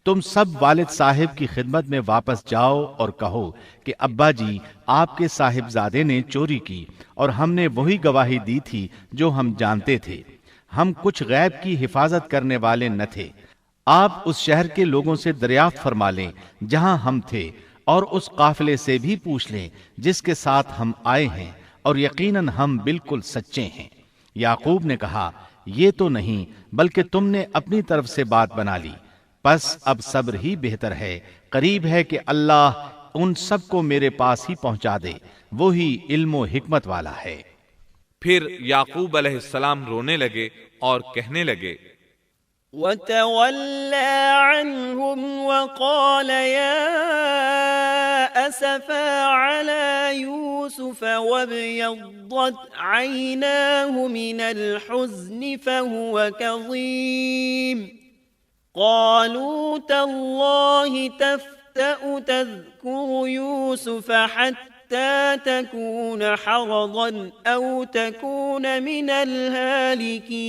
تم سب والد صاحب کی خدمت میں واپس جاؤ اور کہو کہ ابا جی، آپ کے صاحبزادے نے چوری کی اور ہم نے وہی گواہی دی تھی جو ہم جانتے تھے، ہم کچھ غیب کی حفاظت کرنے والے نہ تھے۔ آپ اس شہر کے لوگوں سے دریافت فرما لیں جہاں ہم تھے، اور اس قافلے سے بھی پوچھ لیں جس کے ساتھ ہم آئے ہیں، اور یقیناً ہم بالکل سچے ہیں۔ یعقوب نے کہا، یہ تو نہیں بلکہ تم نے اپنی طرف سے بات بنا لی، پس اب صبر ہی بہتر ہے، قریب ہے کہ اللہ ان سب کو میرے پاس ہی پہنچا دے، وہی علم و حکمت والا ہے۔ پھر یعقوب علیہ السلام رونے لگے اور کہنے لگے، وَتَوَلَّى عَنْهُمْ وَقَالَ يَا أَسَفَا عَلَى يُوسُفَ وَابْيَضَّتْ عَيْنَاهُ مِنَ الْحُزْنِ فَهُوَ كَظِيمٌ قَالُوا تَاللَّهِ تَفْتَأُ تَذْكُرُ يُوسُفَ حَتَّى تَكُونَ حَرَضًا أَوْ تَكُونَ مِنَ الْهَالِكِينَ۔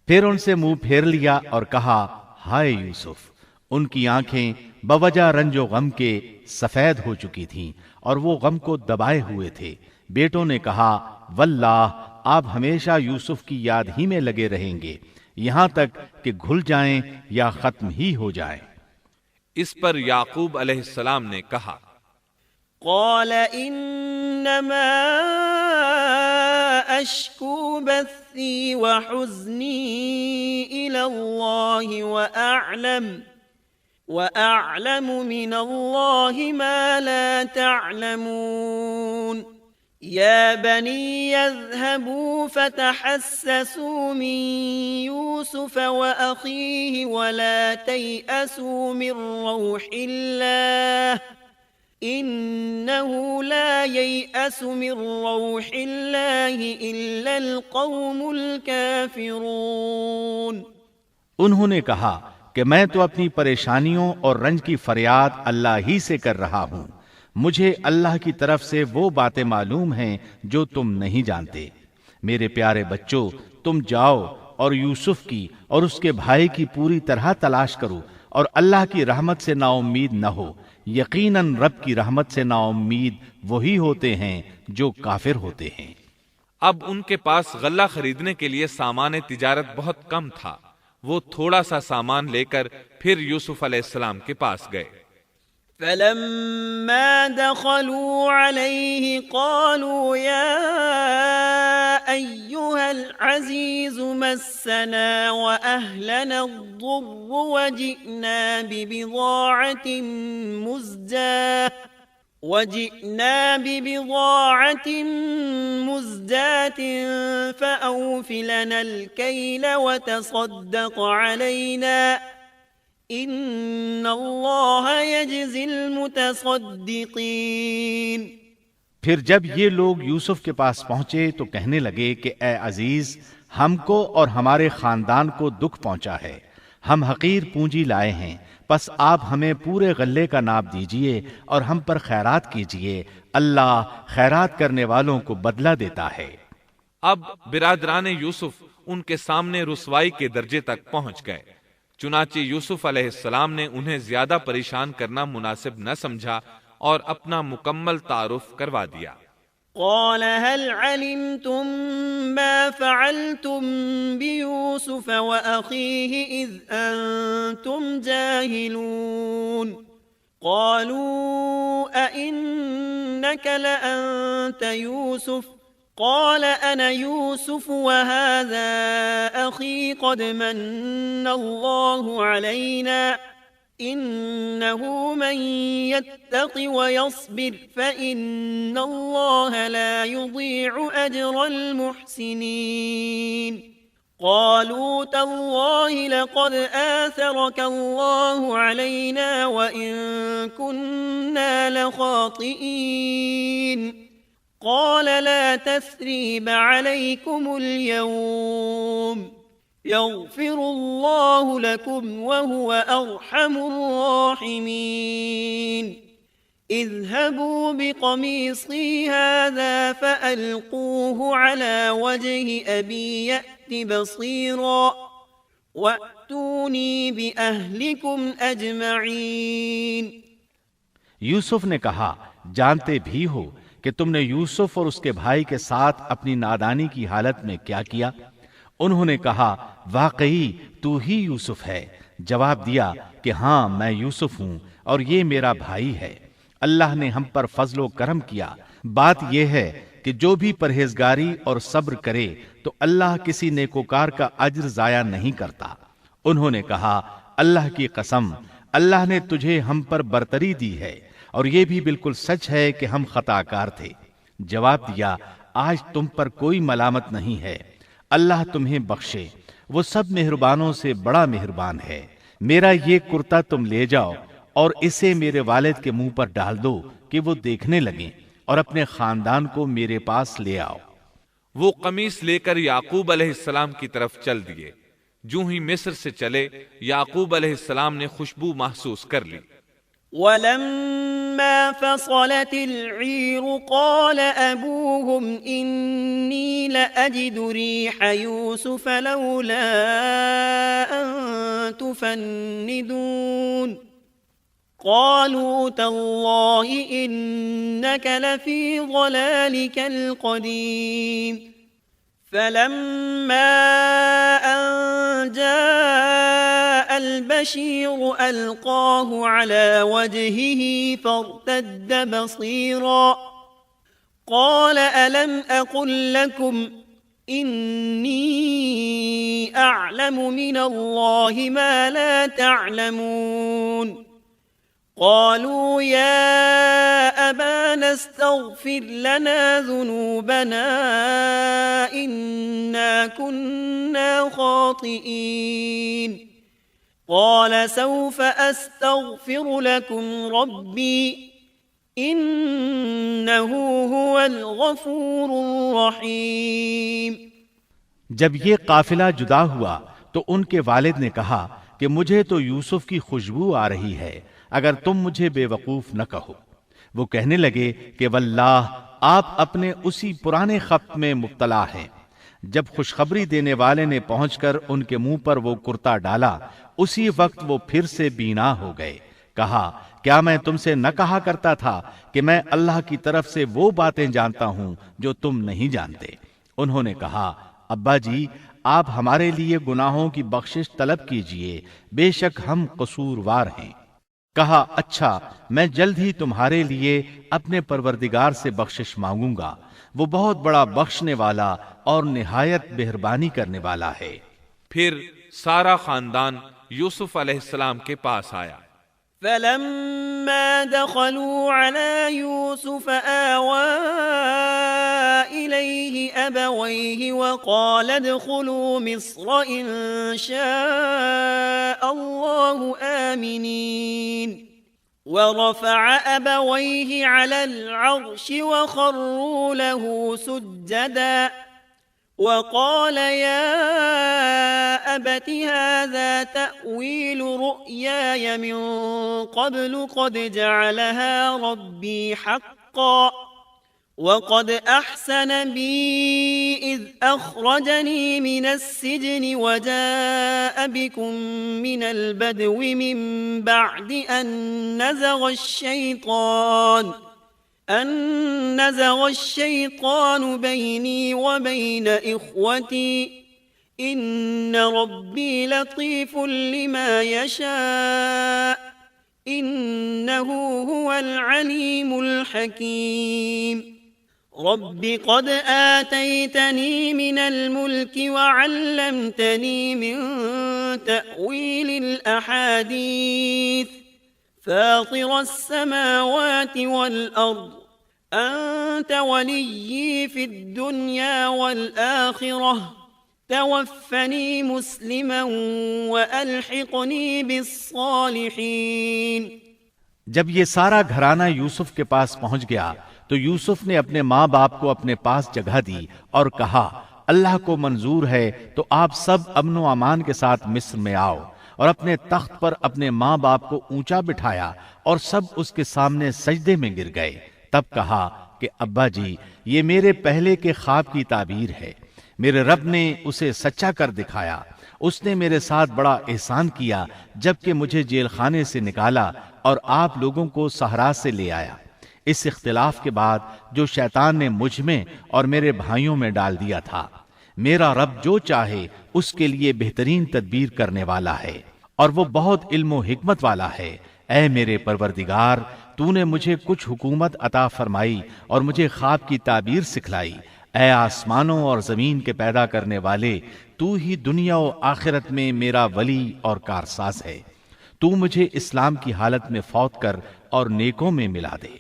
پھر ان سے منہ پھیر لیا اور کہا، ہائے یوسف۔ ان کی آنکھیں بوجہ رنج و غم کے سفید ہو چکی تھیں اور وہ غم کو دبائے ہوئے تھے۔ بیٹوں نے کہا، واللہ آپ ہمیشہ یوسف کی یاد ہی میں لگے رہیں گے، یہاں تک کہ گھل جائیں یا ختم ہی ہو جائیں۔ اس پر یعقوب علیہ السلام نے کہا، قال انما اشکو بثی وحزنی الى اللہ واعلم من اللہ ما لا تعلمون یا بنی اذهبوا فتحسسوا من یوسف واخیہ ولا تیأسوا من روح اللہ انه لا ييأس من روح الله الا القوم الكافرون۔ انہوں نے کہا کہ میں تو اپنی پریشانیوں اور رنج کی فریاد اللہ ہی سے کر رہا ہوں، مجھے اللہ کی طرف سے وہ باتیں معلوم ہیں جو تم نہیں جانتے۔ میرے پیارے بچوں، تم جاؤ اور یوسف کی اور اس کے بھائی کی پوری طرح تلاش کرو، اور اللہ کی رحمت سے نا امید نہ ہو، یقیناً رب کی رحمت سے نا امید وہی ہوتے ہیں جو کافر ہوتے ہیں۔ اب ان کے پاس غلہ خریدنے کے لیے سامان تجارت بہت کم تھا۔ وہ تھوڑا سا سامان لے کر پھر یوسف علیہ السلام کے پاس گئے۔ فلما دخلوا عليه قالوا يا أيها العزيز مسنا وأهلنا الضر وجئنا ببضاعة مزجاة فأوف لنا الكيل وتصدق علينا إن اللہ یجزی المتصدقین۔ پھر جب یہ لوگ یوسف کے پاس پہنچے تو کہنے لگے کہ اے عزیز، ہم کو اور ہمارے خاندان کو دکھ پہنچا ہے، ہم حقیر پونجی لائے ہیں، پس آپ ہمیں پورے غلے کا ناب دیجئے اور ہم پر خیرات کیجئے، اللہ خیرات کرنے والوں کو بدلہ دیتا ہے۔ اب برادران یوسف ان کے سامنے رسوائی کے درجے تک پہنچ گئے، چنانچہ یوسف علیہ السلام نے انہیں زیادہ پریشان کرنا مناسب نہ سمجھا اور اپنا مکمل تعارف کروا دیا۔ قال هل علمتم ما فعلتم بيوسف وأخيه إذ أنتم جاهلون قالوا أئنك لأنت يوسف قال أنا يوسف وهذا أخي قد من الله علينا إنه من يتق ويصبر فإن الله لا يضيع أجر المحسنين قالوا تالله لقد آثرك الله علينا وإن كنا لخاطئين قال لا تثريب عليكم اليوم يغفر الله لكم وهو أرحم الراحمين اذهبوا بقميصي هذا فألقوه على وجه أبي يأت بصيرا وأتوني بأهلكم أجمعين۔ یوسف نے کہا جانتے بھی ہو کہ تم نے یوسف اور اس کے بھائی کے ساتھ اپنی نادانی کی حالت میں کیا کیا؟ انہوں نے کہا واقعی تو ہی یوسف ہے۔ جواب دیا کہ ہاں میں یوسف ہوں اور یہ میرا بھائی ہے، اللہ نے ہم پر فضل و کرم کیا۔ بات یہ ہے کہ جو بھی پرہیزگاری اور صبر کرے تو اللہ کسی نیکوکار کا اجر ضائع نہیں کرتا۔ انہوں نے کہا اللہ کی قسم، اللہ نے تجھے ہم پر برتری دی ہے اور یہ بھی بالکل سچ ہے کہ ہم خطا کار تھے۔ جواب دیا آج تم پر کوئی ملامت نہیں ہے، اللہ تمہیں بخشے، وہ سب مہربانوں سے بڑا مہربان ہے۔ میرا یہ کرتا تم لے جاؤ اور اسے میرے والد کے منہ پر ڈال دو کہ وہ دیکھنے لگیں، اور اپنے خاندان کو میرے پاس لے آؤ۔ وہ قمیص لے کر یعقوب علیہ السلام کی طرف چل دیے۔ جو ہی مصر سے چلے یعقوب علیہ السلام نے خوشبو محسوس کر لی۔ ولما فصلت العير قال أبوهم إني لأجد ريح يوسف لولا أن تفندون قالوا تالله إنك لفي ضلالك القديم فلما أن جاء البشير ألقاه على وجهه فارتد بصيرا قال ألم أقل لكم إني أعلم من الله ما لا تعلمون قالوا يا أبانا استغفر لنا ذنوبنا إنا كنا خاطئين قال سوف أستغفر لكم ربي إنه هو الغفور الرحيم۔ جب یہ قافلہ جدا ہوا تو ان کے والد نے کہا کہ مجھے تو یوسف کی خوشبو آ رہی ہے، اگر تم مجھے بے وقوف نہ کہو۔ وہ کہنے لگے کہ واللہ آپ اپنے اسی پرانے خط میں مبتلا ہیں۔ جب خوشخبری دینے والے نے پہنچ کر ان کے منہ پر وہ کرتا ڈالا، اسی وقت وہ پھر سے بینا ہو گئے۔ کہا کیا میں تم سے نہ کہا کرتا تھا کہ میں اللہ کی طرف سے وہ باتیں جانتا ہوں جو تم نہیں جانتے؟ انہوں نے کہا ابا جی آپ ہمارے لیے گناہوں کی بخشش طلب کیجئے، بے شک ہم قصوروار ہیں۔ کہا اچھا میں جلد ہی تمہارے لیے اپنے پروردگار سے بخشش مانگوں گا، وہ بہت بڑا بخشنے والا اور نہایت مہربانی کرنے والا ہے۔ پھر سارا خاندان یوسف علیہ السلام کے پاس آیا۔ فلما دخلوا على يوسف آوى إليه أبويه وقال ادخلوا مصر إن شاء الله آمنين ورفع أبويه على العرش وخروا له سجدا وقال يا أبت هذا تأويل رؤياي من قبل قد جعلها ربي حقا وقد أحسن بي إذ أخرجني من السجن وجاء بكم من البدو من بعد أن نزغ الشيطان بيني وبين إخوتي إن ربي لطيف لما يشاء إنه هو العليم الحكيم رب قد آتيتني من الملك وعلمتني من تأويل الأحاديث فاطر السماوات والأرض أنت وليي في الدنيا والآخرة توفني مسلما وألحقني بالصالحين۔ جب یہ سارا گھرانہ یوسف کے پاس پہنچ گیا تو یوسف نے اپنے ماں باپ کو اپنے پاس جگہ دی اور کہا اللہ کو منظور ہے تو آپ سب امن و امان کے ساتھ مصر میں آؤ، اور اپنے تخت پر اپنے ماں باپ کو اونچا بٹھایا اور سب اس کے سامنے سجدے میں گر گئے۔ تب کہا کہ ابا جی یہ میرے پہلے کے خواب کی تعبیر ہے، میرے رب نے اسے سچا کر دکھایا، اس نے میرے ساتھ بڑا احسان کیا جبکہ مجھے جیل خانے سے نکالا اور آپ لوگوں کو صحرا سے لے آیا۔ اس اختلاف کے بعد جو شیطان نے مجھ میں اور میرے بھائیوں میں ڈال دیا تھا، میرا رب جو چاہے اس کے لیے بہترین تدبیر کرنے والا ہے اور وہ بہت علم و حکمت والا ہے۔ اے میرے پروردگار، تو نے مجھے کچھ حکومت عطا فرمائی اور مجھے خواب کی تعبیر سکھلائی۔ اے آسمانوں اور زمین کے پیدا کرنے والے، تو ہی دنیا و آخرت میں میرا ولی اور کارساز ہے۔ تو مجھے اسلام کی حالت میں فوت کر اور نیکوں میں ملا دے۔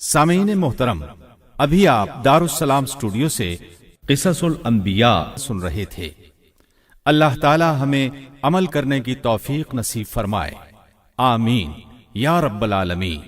سامعین محترم، ابھی آپ دارالسلام اسٹوڈیو سے قصص الانبیاء سن رہے تھے۔ اللہ تعالی ہمیں عمل کرنے کی توفیق نصیب فرمائے، آمین یا رب العالمین۔